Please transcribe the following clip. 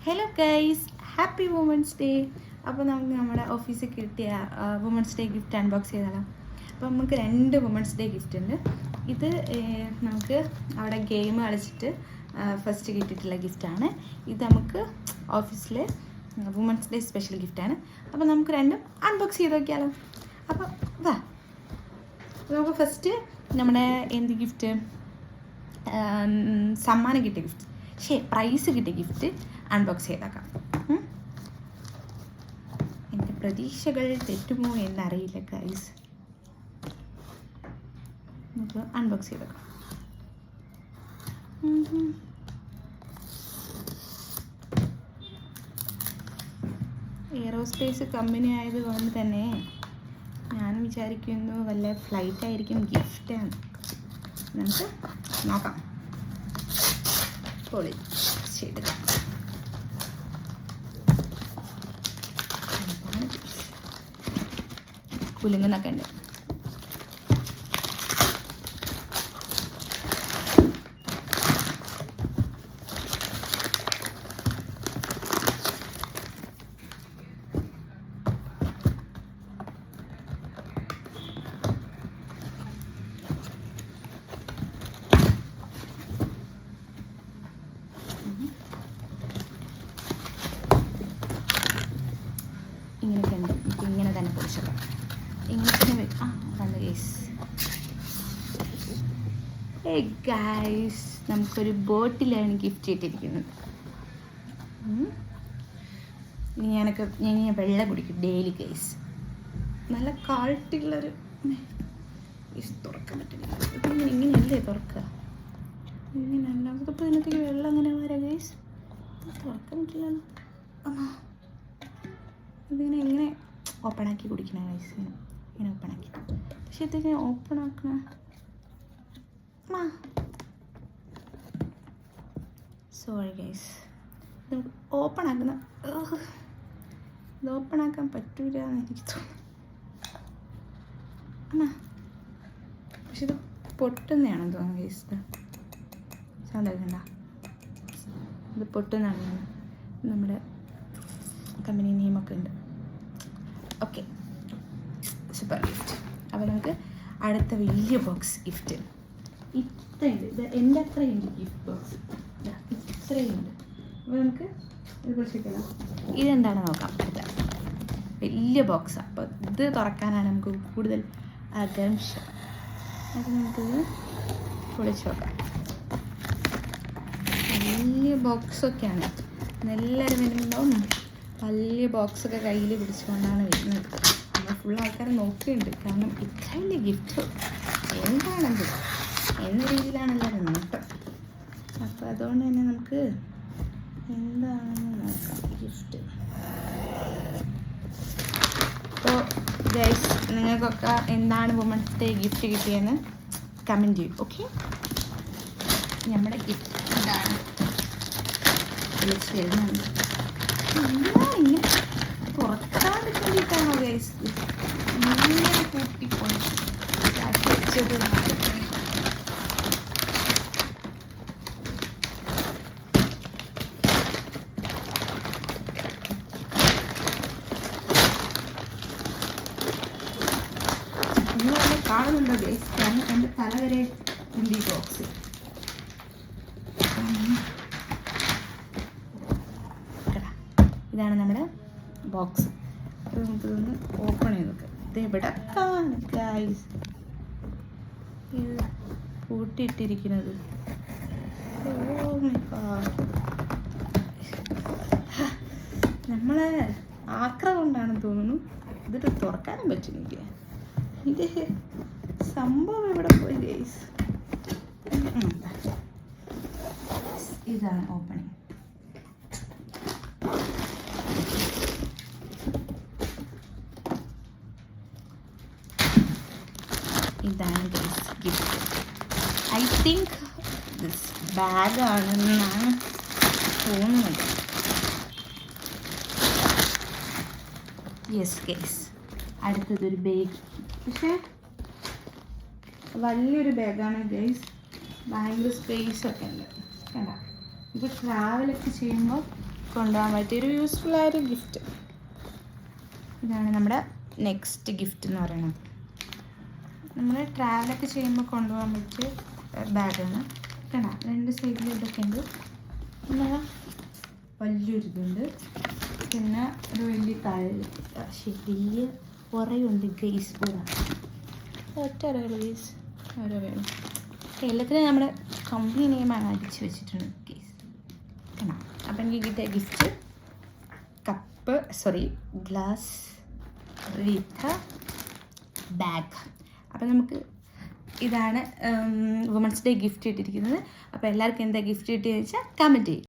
Hello guys, happy women's day. അപ്പോൾ നമുക്ക് നമ്മുടെ ഓഫീസിൽ കിട്ടിയ വുമൻസ് ഡേ ഗിഫ്റ്റ് അൺബോക്സ് ചെയ്താലോ. അപ്പോൾ നമുക്ക് 2 വുമൻസ് ഡേ ഗിഫ്റ്റ് ഉണ്ട്. ഇത് നമുക്ക് അവിടെ ഗെയിം കളിച്ചിട്ട് ഫസ്റ്റ് കിട്ടിയിട്ടുള്ള ഗിഫ്റ്റാണ്. ഇത് നമുക്ക് ഓഫീസിലെ വുമൻസ് ഡേ സ്പെഷ്യൽ ഗിഫ്റ്റാണ്. അപ്പോൾ നമുക്ക് രണ്ടും അൺബോക്സ് ചെയ്ത് നോക്കിയാലോ. അപ്പോൾ വാ, നമുക്ക് ഫസ്റ്റ് നമ്മുടെ എന്ത് ഗിഫ്റ്റ്, സമ്മാനം കിട്ടിയ ഗിഫ്റ്റ്, പ്രൈസ് കിട്ടിയ ഗിഫ്റ്റ് അൺബോക്സ് ചെയ്തേക്കാം. എൻ്റെ പ്രതീക്ഷകൾ തെറ്റുമോ എന്നറിയില്ല ഗൈസ്. നമുക്ക് അൺബോക്സ് ചെയ്തേക്കാം. എയറോസ്പേസ് കമ്പനി ആയതുകൊണ്ട് തന്നെ ഞാൻ വിചാരിക്കുന്നു വല്ല ഫ്ലൈറ്റ് ആയിരിക്കും ഗിഫ്റ്റാണ്. നമുക്ക് നോക്കാം. പൊളി ചെയ്തെടുക്കാം. കുലുങ്ങുന്നൊക്കെ ഉണ്ട്. ഇങ്ങനെയൊക്കെ ഉണ്ട്. നമുക്ക് ഇങ്ങനെ തന്നെ പൊടിച്ചേക്കാം. ഇങ്ങനെ കണ്ട് ഗൈസ്. ഗൈസ്, നമുക്കൊരു ബോട്ടിലാണ് ഗിഫ്റ്റ് ചെയ്തിരിക്കുന്നത്. ഞാൻ വെള്ളം കുടിക്കും ഡെയിലി ഗൈസ്. നല്ല ക്വാളിറ്റിയുള്ളൊരു തുറക്കാൻ പറ്റില്ല. ഇതിങ്ങനെ ഇങ്ങനെയല്ലേ തുറക്കുക, ഇങ്ങനെയല്ല. അപ്പോൾ ഇതിനകത്തേക്ക് വെള്ളം അങ്ങനെ വരാം ഗൈസ്. തുറക്കാൻ പറ്റില്ലല്ലോ. ഇതിങ്ങനെ എങ്ങനെ ഓപ്പൺ ആക്കി കുടിക്കണ ഗൈസ്. ഇങ്ങനെ ഓപ്പൺ ആക്കി. പക്ഷെ ഇതിങ്ങനെ ഓപ്പൺ ആക്കണ സോറി ഗൈസ്. ഇത് ഓപ്പൺ ആക്കുന്ന ഇത് ഓപ്പൺ ആക്കാൻ പറ്റൂല എന്ന് എനിക്ക് തോന്നുന്നു. പക്ഷെ ഇത് പൊട്ടുന്നതാണെന്ന് തോന്നുന്നു ഗൈസ്. ഇത് സൗണ്ട് കേൾക്കണ്ട. ഇത് പൊട്ടുന്നതാണ്. നമ്മുടെ കമ്പനി നെയിമൊക്കെ ഉണ്ട്. Okay, super gift. അപ്പോൾ നമുക്ക് അടുത്ത വലിയ ബോക്സ് ഗിഫ്റ്റ് ഇത്രയുണ്ട്. ഇത് എൻ്റെ അത്രയുണ്ട് ഗിഫ്റ്റ് ബോക്സ്, ഇത്രയുണ്ട്. അപ്പോൾ നമുക്ക് ഇത് കുറിച്ചിട്ടില്ല. ഇതെന്താണ് നോക്കാം. അടുത്ത വലിയ ബോക്സ്. അപ്പോൾ ഇത് തുറക്കാനാണ് നമുക്ക് കൂടുതൽ ആകാംക്ഷ. അത് നമുക്കിത് പൊളിച്ച് നോക്കാം. വലിയ ബോക്സൊക്കെയാണ്. എല്ലാവരും വരുന്നുണ്ടാവും. വലിയ ബോക്സൊക്കെ കയ്യിൽ പിടിച്ചുകൊണ്ടാണ് വരുന്നത്. നമ്മൾ ഫുൾ ആൾക്കാർ നോക്കിയിട്ടുണ്ട്. കാരണം ഇത്ര വലിയ ഗിഫ്റ്റ് എന്താണത് എന്ന രീതിയിലാണല്ലോ നോട്ടം. അപ്പോൾ അതുകൊണ്ട് തന്നെ നമുക്ക് എന്താണെന്ന് നോക്കാം ഗിഫ്റ്റ്. അപ്പോൾ ഗൈസ്, നിങ്ങൾക്കൊക്കെ എന്താണ് വുമൻസ് ഡേ ഗിഫ്റ്റ് കിട്ടിയെന്ന് കമൻറ്റ് ചെയ്യും. ഓക്കെ, നമ്മുടെ ഗിഫ്റ്റ് ഇതാണ്. വിളിച്ച് വരുന്നുണ്ട്. ഇങ്ങനെ തുറക്കാതെ വേണ്ടിയിട്ടാണോ ഗൈസ് ഇങ്ങനെ കൂട്ടിപ്പോയി വെച്ചത്? നിങ്ങളെ കാണുന്നുണ്ടോ ഗൈസ്? കാരണം എൻ്റെ തല വരെ ഉണ്ട് ഈ ബോക്സ്. ഇതാണ് നമ്മുടെ ബോക്സ്. അപ്പോൾ നമുക്കിതൊന്ന് ഓപ്പൺ ചെയ്ത് നോക്കാം. ഇത് എവിടെ ഗൈസ് ഇത് പൂട്ടിയിട്ടിരിക്കുന്നത്? നമ്മളെ ആക്രം കൊണ്ടാണെന്ന് തോന്നുന്നു ഇതിട്ട് തുറക്കാനും പറ്റുന്നില്ല. ഇത് സംഭവം എവിടെ പോയി ഗൈസ്? ഇതാണ് ഓപ്പണിങ്. ഇതാണ് guys gift. I think this ബാഗാണെന്നാണ് തോന്നുന്നത്. യെസ് ഗൈസ്, അടുത്തതൊരു ബാഗ്. പക്ഷേ വലിയൊരു ബാഗാണ് ഗൈസ്. ഭയങ്കര സ്പേസ് ഒക്കെ ഉണ്ട്. കണ്ട, ഇപ്പോൾ ട്രാവലൊക്കെ ചെയ്യുമ്പോൾ കൊണ്ടുപോകാൻ പറ്റിയൊരു യൂസ്ഫുള്ളായൊരു ഗിഫ്റ്റ്. ഇതാണ് നമ്മുടെ നെക്സ്റ്റ് ഗിഫ്റ്റ് എന്ന് പറയുന്നത്. നമ്മൾ ട്രാവലൊക്കെ ചെയ്യുമ്പോൾ കൊണ്ടുപോകാൻ പറ്റിയ ബാഗാണ്. കണ്ടാ 2 സൈഡിൽ ഇതൊക്കെ ഉണ്ട്. പിന്നെ വലിയൊരു ഇതുണ്ട്. പിന്നെ ഒരു വലിയ വലിയ കുറയുണ്ട് ഗെയ്സ്. ഒറ്റ ഗെയ്സ് ഓരോ വേണം. എല്ലാത്തിനും നമ്മുടെ കമ്പനി നെയിമാണ് അടിച്ച് വെച്ചിട്ടുണ്ട് ഗെയ്സ്. കാണാം. അപ്പം എനിക്ക് കിട്ടിയ ഗിഫ്റ്റ് ഗ്ലാസ് വിത്ത് ബാഗ്. അപ്പം നമുക്ക് ഇതാണ് വുമൻസ് ഡേ ഗിഫ്റ്റ് ഇട്ടിരിക്കുന്നത്. അപ്പോൾ എല്ലാവർക്കും എന്താ ഗിഫ്റ്റ് കിട്ടിയെന്ന് വെച്ചാൽ കമൻറ്റ് ചെയ്യും.